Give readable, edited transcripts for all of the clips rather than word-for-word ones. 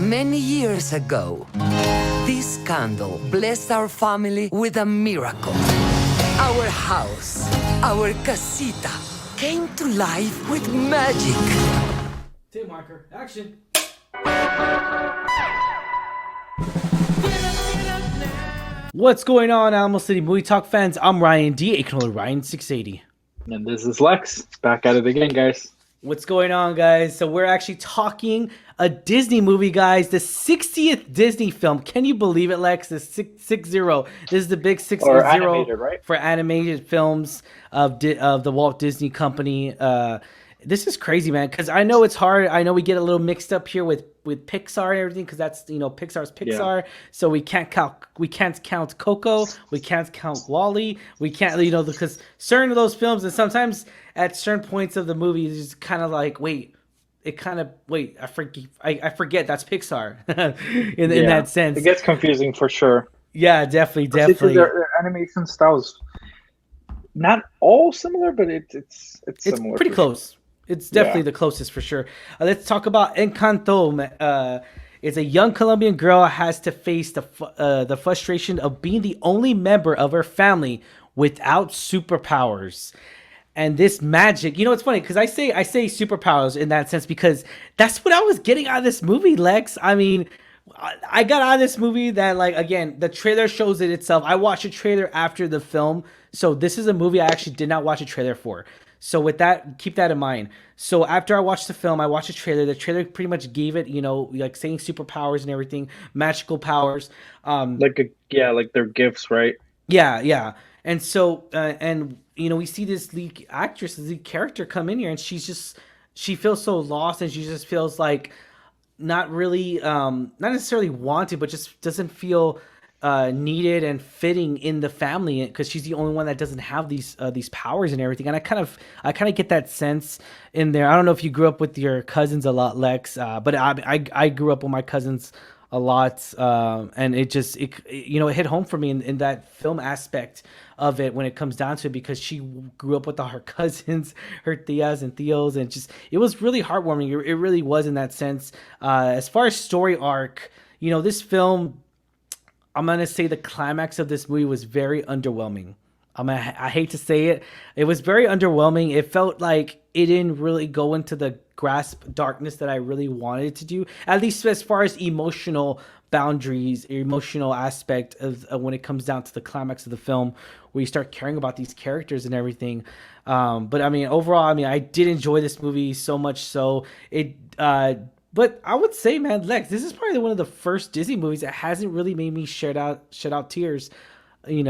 Many years ago, this candle blessed our family with a miracle. Our house, our casita, came to life with magic. Tape marker, action. What's going on, Alamo City Movie Talk fans? I'm Ryan D, aka Ryan680. And this is Lex, back at it again, guys. What's going on, guys? So we're actually talking a Disney movie, guys. The 60th Disney film. Can you believe it, Lex? The 6-0. This is the big 6-0 animated, right? For animated films of the Walt Disney Company. This is crazy, man, because I know it's hard. I know we get a little mixed up here with Pixar and everything, because that's, Pixar's Pixar. Yeah. So we can't count Coco, we can't count Wall-E, we can't, because certain of those films, and sometimes at certain points of the movie, it's just kind of like, I forget that's Pixar in that sense. It gets confusing for sure. Yeah, definitely. Their animation styles not all similar, but it's similar. Pretty close. It's definitely the closest for sure. Let's talk about Encanto. It's a young Colombian girl has to face the frustration of being the only member of her family without superpowers. And this magic, it's funny because I say superpowers in that sense because that's what I was getting out of this movie, Lex. I mean, I got out of this movie that, again, the trailer shows it itself. I watched a trailer after the film, so this is a movie I actually did not watch a trailer for. So with that, keep that in mind. So after I watched the film, I watched the trailer. The trailer pretty much gave it, saying superpowers and everything, magical powers. Like their gifts, right? Yeah. And so, we see this lead character come in here, and she feels so lost, and she just feels like not really, not necessarily wanted, but just doesn't feel needed and fitting in the family, because she's the only one that doesn't have these powers and everything. And I kind of get that sense in there. I don't know if you grew up with your cousins a lot, Lex, but I grew up with my cousins a lot, and it hit home for me in that film aspect of it when it comes down to it, because she grew up with all her cousins, her tias and tios, and it was really heartwarming. It really was in that sense. As far as story arc, this film, I'm going to say the climax of this movie was very underwhelming. I hate to say it. It was very underwhelming. It felt like it didn't really go into the grasp darkness that I really wanted it to do, at least as far as emotional boundaries, emotional aspect of when it comes down to the climax of the film, where you start caring about these characters and everything. But I mean, overall, I did enjoy this movie so much so but I would say, man, Lex, this is probably one of the first Disney movies that hasn't really made me shed out tears, in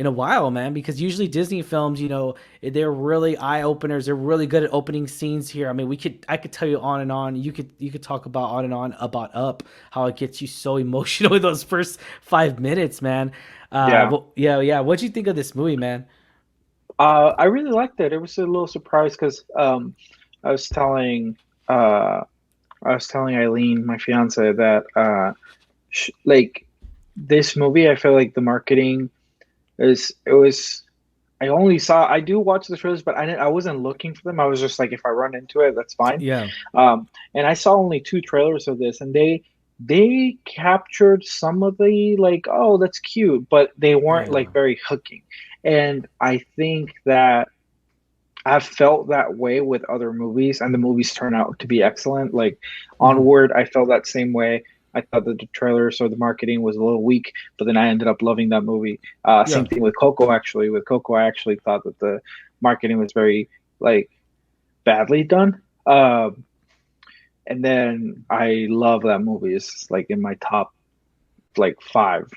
a while, man. Because usually Disney films, they're really eye openers. They're really good at opening scenes here. I mean, I could tell you on and on. You could talk about on and on about Up, how it gets you so emotional in those first 5 minutes, man. Yeah. What'd you think of this movie, man? I really liked it. It was a little surprise because I was telling Eileen, my fiance, that this movie, I feel like the marketing I do watch the trailers, but I wasn't looking for them. I was just like, if I run into it, that's fine. Yeah. And I saw only 2 trailers of this, and they captured some of the oh, that's cute, but they weren't very hooking. And I think that I've felt that way with other movies, and the movies turn out to be excellent. Onward, I felt that same way. I thought that the trailers or the marketing was a little weak, but then I ended up loving that movie. Same thing with Coco, actually. With Coco, I actually thought that the marketing was very, badly done. And then I love that movie. It's, in my top, 5.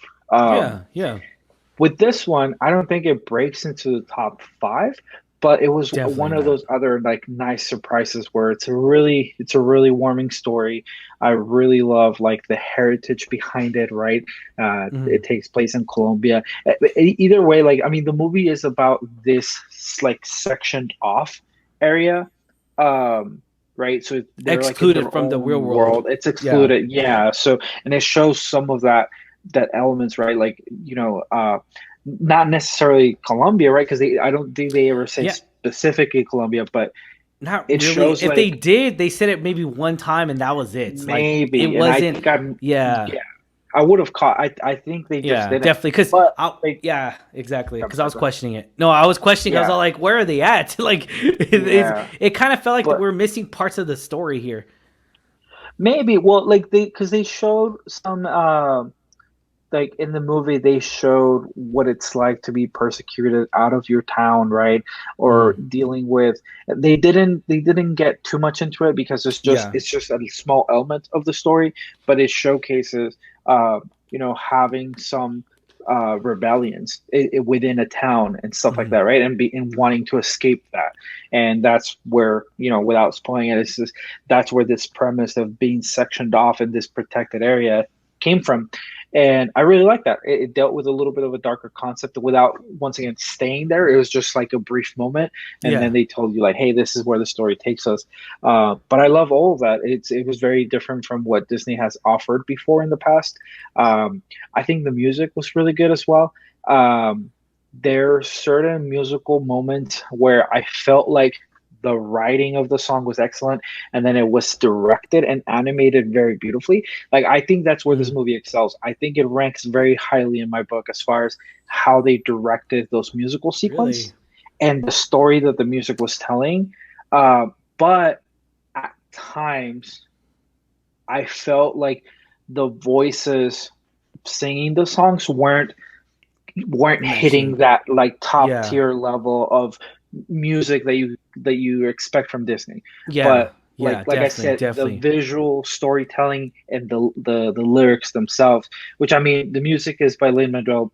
Yeah. With this one, I don't think it breaks into the top 5. But it was definitely one of those other nice surprises where it's a really warming story. I really love the heritage behind it, right? It takes place in Colombia. Either way, the movie is about this sectioned off area, right? So they're excluded from the real world. It's excluded, yeah. So, and it shows some of that elements, right? Not necessarily Colombia, right? Because I don't think they ever say specifically Colombia, but Not It really. shows If they like did, they said it maybe one time and that was it. Like it maybe, and I wasn't. think I'm Yeah, yeah, I would have caught. I think they just yeah, didn't. definitely. Because But I, like, yeah, exactly. I'm Because I sorry, was go ahead. questioning it. No, I was questioning. I was Yeah, all like, "Where are they at?" Like yeah, it kind of felt like that but we're missing parts of the story here. maybe, well, like because they showed some like in the movie they showed what it's like to be persecuted out of your town, right? Or Mm, dealing with, they didn't get too much into it because yeah, it's just a small element of the story, but it showcases uh having some rebellions within a town and stuff like mhm, that, right? And wanting to escape that. And that's where, without spoiling it, it's just, that's where this premise of being sectioned off in this protected area came from. And I really like that. It dealt with a little bit of a darker concept without, once again, staying there. It was just like a brief moment, and then yeah, they told you like, "Hey, this is where the story takes us." But I love all of that. It was very different from what Disney has offered before in the past. Um, I think the music was really good as well. There are certain musical moments where I felt like the writing of the song was excellent, and then it was directed and animated very beautifully. Like, I think that's where this mm, movie excels. I think it ranks very highly in my book as far as how they directed those musical really, sequence and the story that the music was telling. Uh, but at times, I felt like the voices singing the songs weren't hitting matching. that like top Yeah, tier level of music that you expect from Disney. yeah, But yeah, like I definitely, said, the definitely. visual storytelling and the lyrics themselves, which, I mean, the music is by Lin Manuel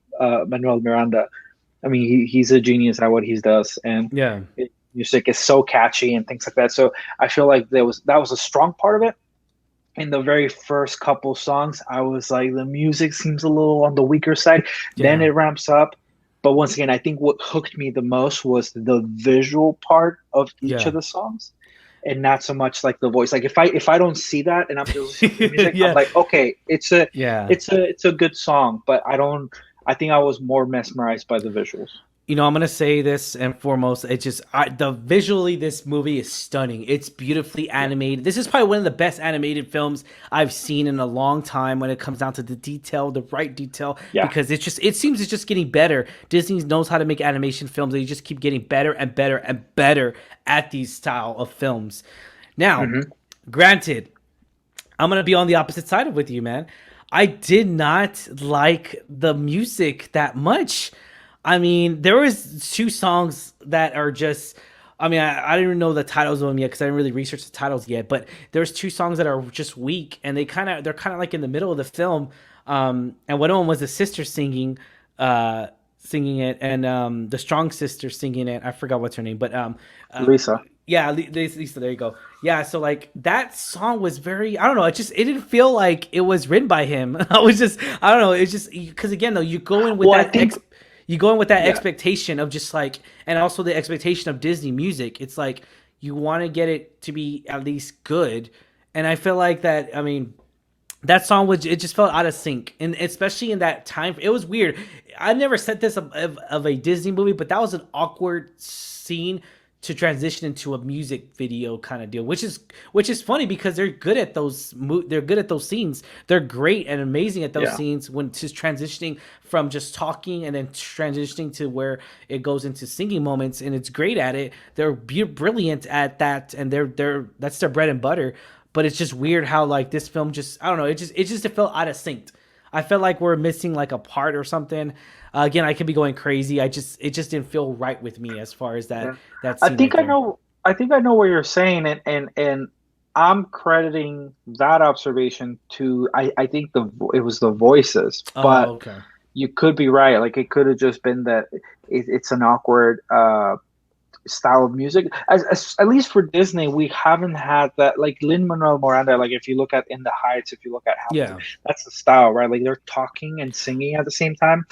Miranda. I mean, he's a genius at what he does, and Yeah. music is so catchy and things like that. So I feel like that was a strong part of it. In the very first couple songs, I was like, the music seems a little on the weaker side. Then Yeah. it ramps up. But once again, I think what hooked me the most was the visual part of each Yeah. of the songs, and not so much like the voice. Like, if I don't see that and I'm just listening to the music, I'm Yeah. like, okay, Yeah. it's a good song, but I don't. I think I was more mesmerized by the visuals. I'm gonna say this and foremost. It just the visually, this movie is stunning. It's beautifully Yeah, animated. This is probably one of the best animated films I've seen in a long time. When it comes down to the detail, the right detail, yeah. because it seems it's just getting better. Disney knows how to make animation films. They just keep getting better and better and better at these style of films. Now, Hmm. granted, I'm gonna be on the opposite side with you, man. I did not like the music that much. I mean, there was two songs that are just. I mean, I didn't even know the titles of them yet because I didn't really research the titles yet. But there's two songs that are just weak, and they're kind of like in the middle of the film. And one of them was the sister singing it, and the strong sister singing it. I forgot what's her name, but uh, Lisa. yeah, Lisa. There you go. Yeah, so like that song was very. I don't know. It didn't feel like it was written by him. I was just. I don't know. It's just because again though you go in with Well, I that think, you go in with that yeah. expectation of just like, and also the expectation of Disney music. It's like you want to get it to be at least good, and I feel like that. I mean, that song was it just felt out of sync, and especially in that time, it was weird. I never said this of a Disney movie, but that was an awkward scene to transition into a music video kind of deal, which is funny because they're good at they're good at those scenes. They're great and amazing at those Yeah. scenes when just transitioning from just talking and then transitioning to where it goes into singing moments, and it's great at it. They're brilliant at that, and they're that's their bread and butter. But it's just weird how like this film just I don't know it felt out of sync. I felt like we're missing like a part or something. Again, I could be going crazy. It just didn't feel right with me as far as Yeah. that I scene right think I there. know I think I know what you're saying, and I'm crediting that observation to, I think it was the voices, Oh, but okay. you could be right. Like, it could have just been that it's an awkward style of music. At least for Disney, we haven't had that. Like Lin Manuel Miranda, like if you look at In the Heights, if you look at Hamilton, Yeah. that's the style, right? Like they're talking and singing at the same time.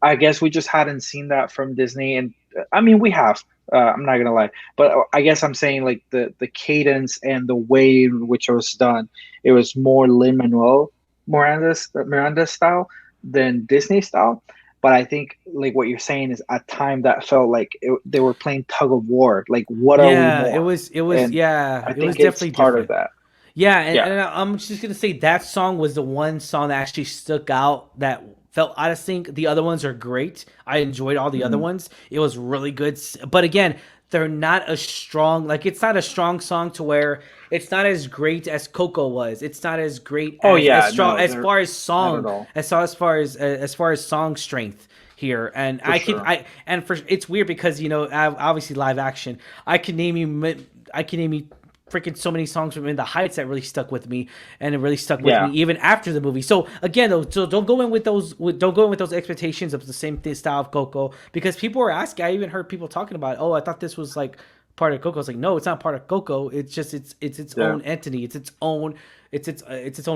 I guess we just hadn't seen that from Disney, and I mean we have. I'm not gonna lie, but I guess I'm saying like the cadence and the way in which it was done, it was more Lin Manuel Miranda style than Disney style. but I think like what you're saying is at time that felt like they were playing tug of war. Like, what are we Yeah, more? it was And yeah, I it was think it's definitely part of different. that. Yeah, Yeah. and I'm just gonna say that song was the one song that actually stuck out that felt out of sync. The other ones are great. I enjoyed all the other Mhm. ones. It was really good. But again, they're not as strong. Like it's not a strong song to where it's not as great as Coco was. It's not as great Oh as yeah, strong no, as they're far as not at song all as far as song strength here. And for sure. for it's weird because obviously live action. I can name you freaking so many songs from In the Heights that really stuck with me, and it really stuck with me Yeah. even after the movie. So again, though, so don't go in with those expectations of the same style of Coco, because people were asking. I even heard people talking about, oh, I thought this was like part of Coco. It's like, no, it's not part of Coco. It's just it's its Yeah. own entity. It's its own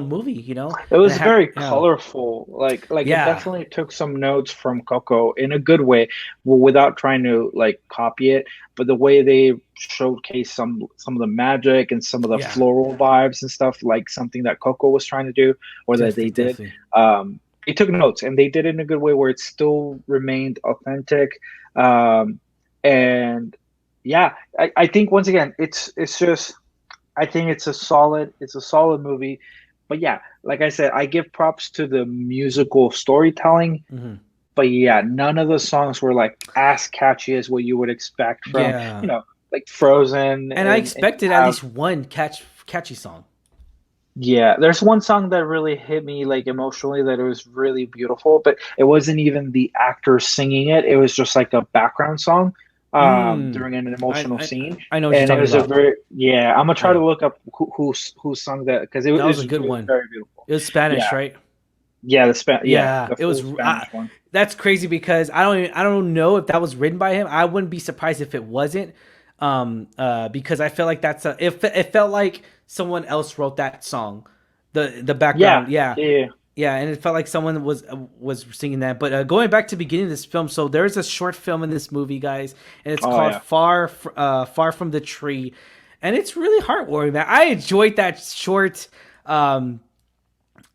movie, you know. It And was very colorful. Like it yeah, definitely took some notes from Coco in a good way, without trying to like copy it. But the way they showcase some of the magic and some of the yeah, floral vibes and stuff, like something that Coco was trying to do, or that they definitely, did. definitely. They took notes and they did it in a good way where it still remained authentic. Um, and yeah, I think once again, it's just I think it's a solid movie. But yeah, like I said, I give props to the musical storytelling. Hmm. But yeah, none of the songs were like as catchy as what you would expect from, Yeah, like Frozen and I and you expected at have least one catchy song. yeah, there's one song that really hit me like emotionally, that it was really beautiful, but it wasn't even the actor singing it. It was just like a background song Mm. during an I, emotional I scene. I know what you're And it talking was a about. very yeah, I'm gonna try to Yeah, look up who sung that, because it that was was a good really one. very beautiful. It was Spanish, Yeah. right? Yeah, Yeah, the it full was. Spanish one. That's crazy because I don't know if that was written by him. I wouldn't be surprised if it wasn't. Because I feel like it felt like someone else wrote that song, the Yeah, background. Yeah, yeah, yeah, and it felt like someone was singing that. But going back to the beginning of this film, so there's a short film in this movie, guys, and it's oh called yeah, Far from the Tree, and it's really heartwarming, man. I enjoyed that short. Um,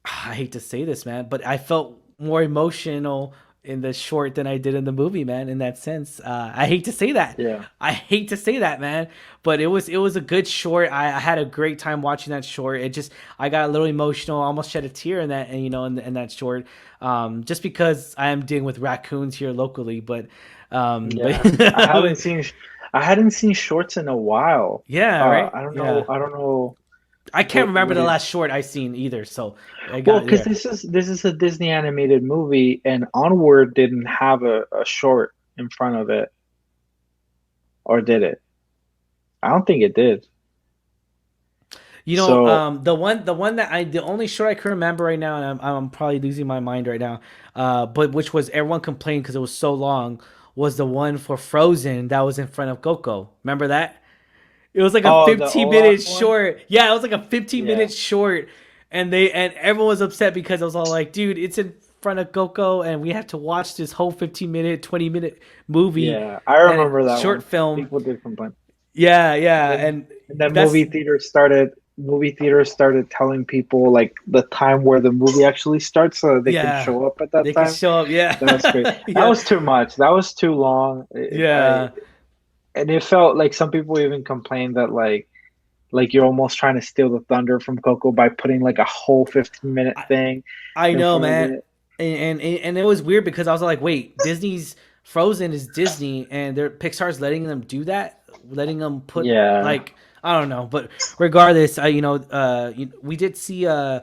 I hate to say this, man, but I felt more emotional in the short than I did in the movie, man. In that sense, I hate to say that. yeah, I hate to say that, man. But it was a good short. I had a great time watching that short. I got a little emotional, almost shed a tear in that, and in that short, just because I am dealing with raccoons here locally. But yeah. I hadn't seen shorts in a while. yeah, right, I don't know. yeah. I don't know I can't remember what the it. last short I seen either, so I Well, got because there. this is a Disney animated movie, and Onward didn't have a short in front of it, or did it? I don't think it did. So, The only short I can remember right now, and I'm probably losing my mind right now, but which was everyone complained because it was so long, was the one for Frozen that was in front of Coco. Remember that? It was like a oh, the 15 minute Olaf one. short. Yeah, it was like a 15 Yeah, minute short, and everyone was upset because I was all like, dude, it's in front of Coco, and we have to watch this whole 15-minute, 20-minute movie yeah, I and remember that short one. film. People did complain. Yeah, And yeah, then and and then that's movie theaters started telling people like the time where the movie actually starts so that they can yeah. show up at that They can time. show up. That was great. Yeah, That yeah, was too much. That was too long. yeah. And it felt like some people even complained that like you're almost trying to steal the thunder from Coco by putting like a whole 15-minute I, thing I in know, front of man, it. and it was weird because I was like, wait, Disney's Frozen is Disney, and Pixar's letting them do that, letting them put Yeah. like I don't know, but regardless, we did see a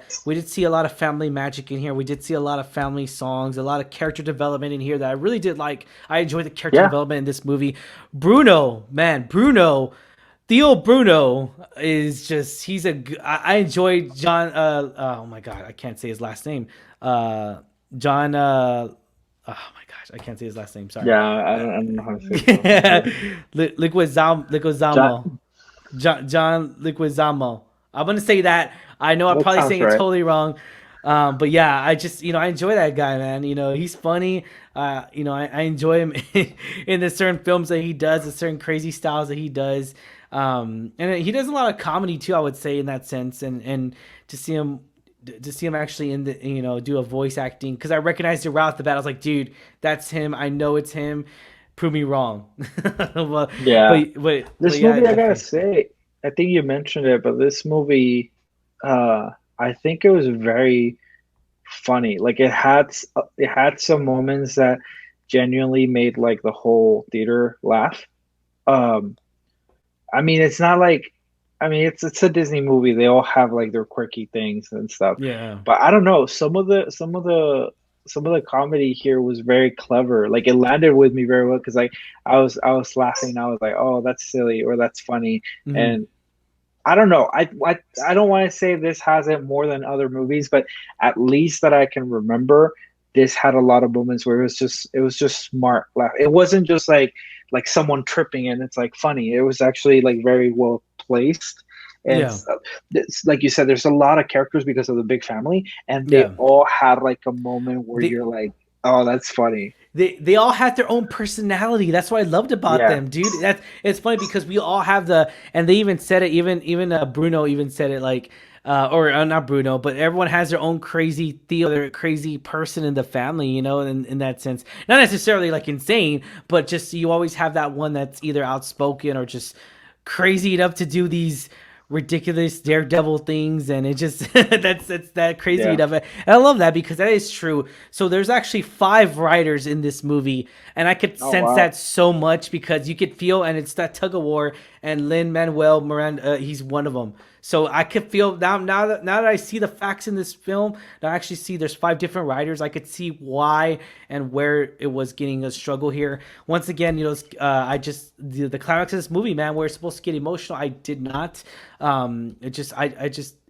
lot of family magic in here. We did see a lot of family songs, a lot of character development in here that I really did like. I enjoyed the character Yeah. development in this movie. Bruno, man, Bruno. Theo Bruno is just I enjoyed John oh my god, I can't say his last name. John oh my gosh, I can't say his last name, sorry. Yeah. I don't know how to say it though. But Liquizamo. John, John Liquizamo. I'm gonna say that. I know I'm that probably sounds saying it right. totally wrong. But yeah, I just I enjoy that guy, man. He's funny. I enjoy him in the certain films that he does, the certain crazy styles that he does. And he does a lot of comedy too, I would say, in that sense. And to see him to see him actually in the, do a voice acting, because I recognized it right off the bat. I was like, dude, that's him. I know it's him. Prove me wrong. Well, Yeah. but This yeah, movie, I gotta definitely. say, I think you mentioned it, but this movie, I think it was very funny. Like it had some moments that genuinely made like the whole theater laugh. Um, I mean, it's not like, I mean, it's a Disney movie. They all have like their quirky things and stuff. Yeah. But I don't know, some of the comedy here was very clever. Like it landed with me very well because like I was laughing. I was like, oh, that's silly or that's funny. Hmm. And I don't know. I don't want to say this has it more than other movies, but at least that I can remember, this had a lot of moments where it was just smart laugh. It wasn't just like someone tripping and it's like funny. It was actually like very well placed. And Yeah. it's, like you said, there's a lot of characters because of the big family, and they Yeah. all had like a moment where They you're like, oh, that's funny. they all had their own personality. That's what I loved about Yeah. them, dude. It's funny because we all have and they even said it. Even Bruno even said it, like, or not Bruno, but everyone has their own crazy Theo, their crazy person in the family, in that sense. Not necessarily like insane, but just you always have that one that's either outspoken or just crazy enough to do these ridiculous daredevil things, and it just that's that crazy Yeah. enough. And I love that because that is true. So there's actually 5 writers in this movie, and I could Oh sense wow. that so much because you could feel, and it's that tug of war, and Lin Manuel Miranda, he's one of them. So I could feel now that I see the facts in this film, now I actually see there's 5 different writers. I could see why and where it was getting a struggle here. Once again, I just the climax of this movie, man, where it's supposed to get emotional, I did not.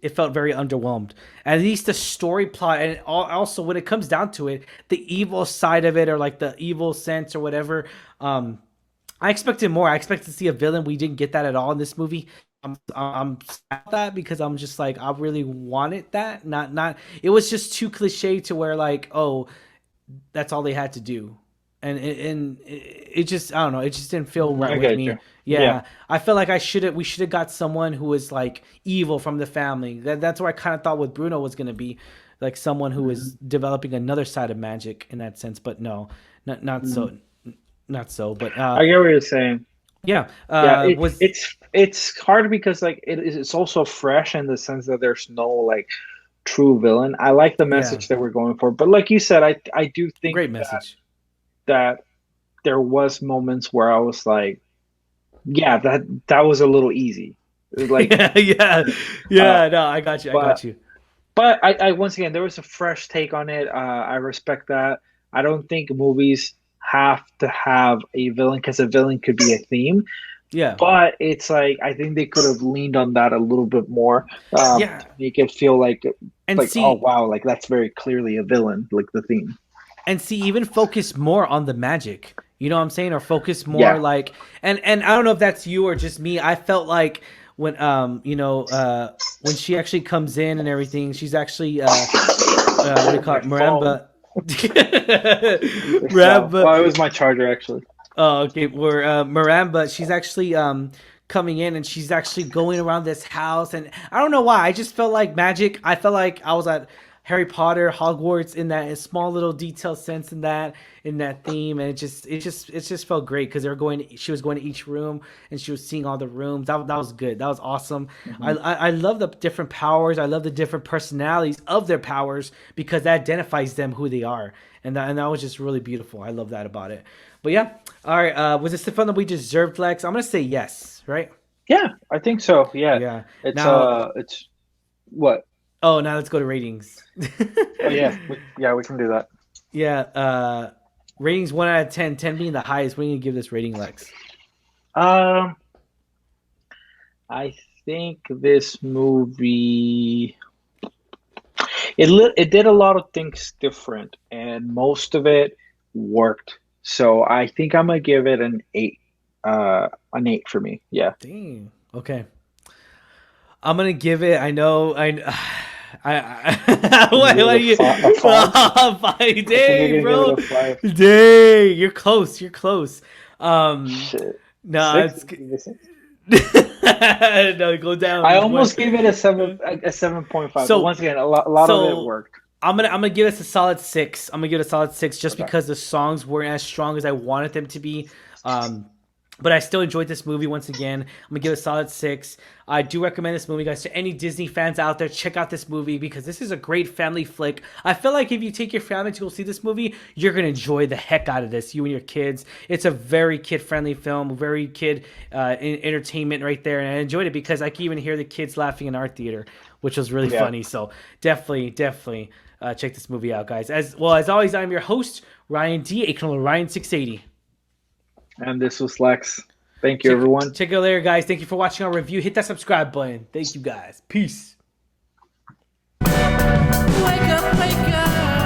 It felt very underwhelmed. At least the story plot, and also when it comes down to it, the evil side of it, or like the evil sense or whatever. I expected more. I expected to see a villain. We didn't get that at all in this movie. I'm sad about that because I'm just like, I really wanted that. Not. It was just too cliche to where like, oh, that's all they had to do, and it just, I don't know. It just didn't feel right I with get you. me. Yeah. Yeah, I felt like we should have got someone who was like evil from the family. That's where I kind of thought what Bruno was gonna be, like someone who was developing another side of magic in that sense. But no, not Mhm. so, not so. But I get what you're saying. yeah, Yeah, was it's hard because like it's also fresh in the sense that there's no like true villain. I like the yeah, message that we're going for, but like you said, I do think great message. that there was moments where I was like, yeah, that was a little easy. Like, Yeah, yeah, uh, yeah. No, I got you. I but got you. but I once again there was a fresh take on it. I respect that. I don't think movies have to have a villain because a villain could be a theme. Yeah, But it's like I think they could have leaned on that a little bit more yeah. to make it feel And like oh see, wow, like that's very clearly a villain, like the theme. even focus more on the magic. You know what I'm saying? Or focus more Yeah, like, and I don't know if that's you or just me. I felt like when when she actually comes in and everything, she's actually what do you call my it, phone. Maramba. Oh, Maramba. it was my charger actually. Oh, okay. Where Maramba, she's actually coming in and she's actually going around this house, and I don't know why. I just felt like magic. I felt like I was at Harry Potter, Hogwarts, in that small little detail sense, in that theme, and it just felt great because she was going to each room and she was seeing all the rooms. That was good. That was awesome. Hmm. I love the different powers. I love the different personalities of their powers because that identifies them who they are, and that was just really beautiful. I love that about it. But yeah, all right. Was this the fun that we deserved, Lex? I'm gonna say yes, right? Yeah, I think so. Yeah, Yeah. it's Now, it's what? oh, now let's go to ratings. Oh yeah, yeah, we can do that. Yeah. Ratings 1 out of 10. 10 being the highest. What are you gonna give this rating, Lex? Um, I think this movie it did a lot of things different, and most of it worked. So I think I'm gonna give it an eight for me. Yeah. Dang. Okay. I'm gonna give it. I know. Can you Why give are it you? a five? Five. I think you're Dang, gonna give bro. it a five. Dang. You're close. You're close. Shit. No, Six? it's. Give it a six? No, go down. I almost gave it a 7.5. So but once again, a lot of it worked. I'm gonna give this a solid 6. I'm gonna give it a solid 6 just because the songs weren't as strong as I wanted them to be. But I still enjoyed this movie once again. I'm gonna give it a solid 6. I do recommend this movie, guys, to any Disney fans out there. Check out this movie because this is a great family flick. I feel like if you take your family to go see this movie, you're gonna enjoy the heck out of this. You and your kids. It's a very kid-friendly film, very kid entertainment right there, and I enjoyed it because I can even hear the kids laughing in our theater, which was really funny. So definitely. Check this movie out, guys. As always, I'm your host, Ryan D, aka Ryan680. And this was Lex. Thank you, everyone. Check it out later, guys. Thank you for watching our review. Hit that subscribe button. Thank you, guys. Peace. Wake up, wake up.